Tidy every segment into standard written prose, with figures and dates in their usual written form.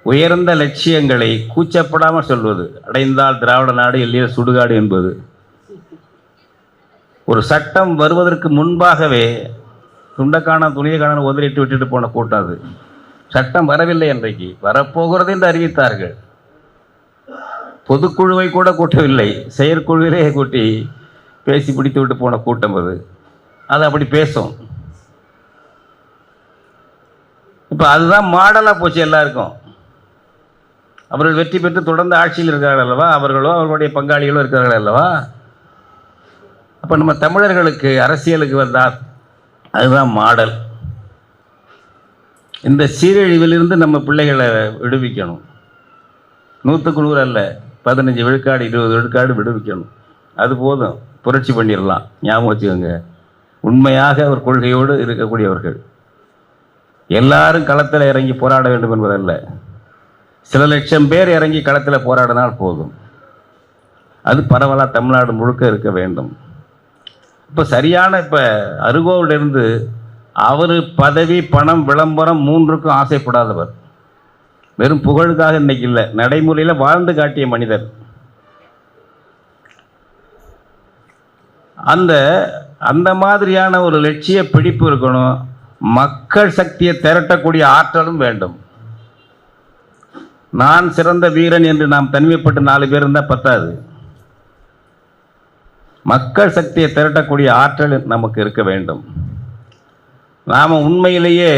உயர்ந்த லட்சியங்களை கூச்சப்படாமல் சொல்வது. அடைந்தால் திராவிட நாடு, இல்லையா சுடுகாடு என்பது. ஒரு சட்டம் வருவதற்கு முன்பாகவே துண்டக்கான துணியக்கான உதறிட்டு விட்டுட்டு போன கூட்டம் அது. சட்டம் வரவில்லை, என்றைக்கு வரப்போகிறது என்று அறிவித்தார்கள். பொதுக்குழுவை கூட கூட்டவில்லை, செயற்குழுவிலே கூட்டி பேசி பிடித்து விட்டு போன கூட்டம் அது. அது அப்படி பேசும். இப்போ அதுதான் மாடலாக போச்சு எல்லாருக்கும். அவர்கள் வெற்றி பெற்று தொடர்ந்து ஆட்சியில் இருக்கிறார்கள் அல்லவா, அவர்களோ அவர்களுடைய பங்காளிகளோ இருக்கிறார்கள் அல்லவா. அப்போ நம்ம தமிழர்களுக்கு அரசியலுக்கு வந்தால் அதுதான் மாடல். இந்த சீரழிவிலிருந்து நம்ம பிள்ளைகளை விடுவிக்கணும். 100க்கு 100 அல்ல, 15 விழுக்காடு 20 விழுக்காடு விடுவிக்கணும். அது போதும், புரட்சி பண்ணிடலாம். ஞாபகம் வச்சுக்கோங்க. உண்மையாக ஒரு கொள்கையோடு இருக்கக்கூடியவர்கள் எல்லாரும் களத்தில் இறங்கி போராட வேண்டும் என்பதல்ல. சில லட்சம் பேர் இறங்கி களத்தில் போராடினால் போதும். அது பரவலாக தமிழ்நாடு முழுக்க இருக்க வேண்டும். இப்போ சரியான இப்போ அருகோவிலிருந்து அவர் பதவி, பணம், விளம்பரம் 3க்கும் ஆசைப்படாதவர். வெறும் புகழுக்காக இன்னைக்கு இல்லை, நடைமுறையில் வாழ்ந்து காட்டிய மனிதர். அந்த மாதிரியான ஒரு லட்சிய பிடிப்பு இருக்கணும். மக்கள் சக்தியை திரட்டக்கூடிய ஆற்றலும் வேண்டும். நான் சிறந்த வீரன் என்று நாம் தனிமைப்பட்டு 4 பேர் இருந்தால் பத்தாது. மக்கள் சக்தியை திரட்டக்கூடிய ஆற்றல் நமக்கு இருக்க வேண்டும். நாம் உண்மையிலேயே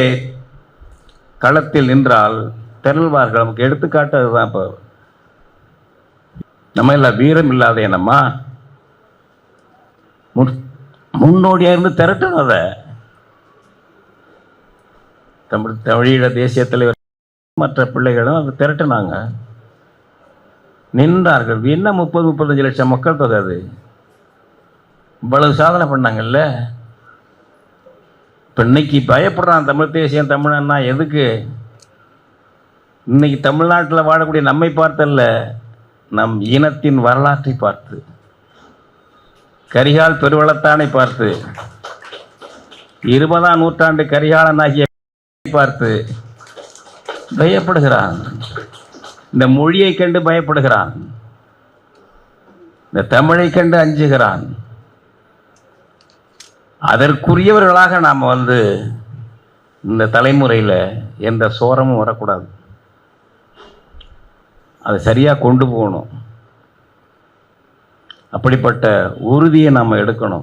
களத்தில் நின்றால் திரள்வார்கள். நமக்கு எடுத்துக்காட்டு அதுதான். இப்போ நம்ம எல்லாம் வீரம் இல்லாத என்னம்மா முன்னோடியாக இருந்து திரட்டணும். அதை தமிழீழ தேசிய தலைவர் மற்ற பிள்ளைகளும் அதை திரட்டினாங்க, நின்றார்கள். என்ன 30-35 லட்சம் மக்கள் தொகை, அது இவ்வளவு சாதனை பண்ணாங்கல்ல. இப்போ இன்னைக்கு பயப்படுறான் தமிழ் தேசியம் தமிழன்னா. எதுக்கு? இன்னைக்கு தமிழ்நாட்டில் வாழக்கூடிய நம்மை பார்த்தல்ல, நம் இனத்தின் வரலாற்றை பார்த்து, கரிகால் பெருவளத்தானை பார்த்து, 20ஆம் நூற்றாண்டு கரிகாலனாகிய பார்த்து பயப்படுகிறான். இந்த மொழியை கண்டு பயப்படுகிறான், இந்த தமிழை கண்டு அஞ்சுகிறான். அதற்குரியவர்களாக நாம் இந்த தலைமுறையில் எந்த சோரமும் வரக்கூடாது. அதை சரியாக கொண்டு போகணும். அப்படிப்பட்ட உறுதியை நாம் எடுக்கணும்.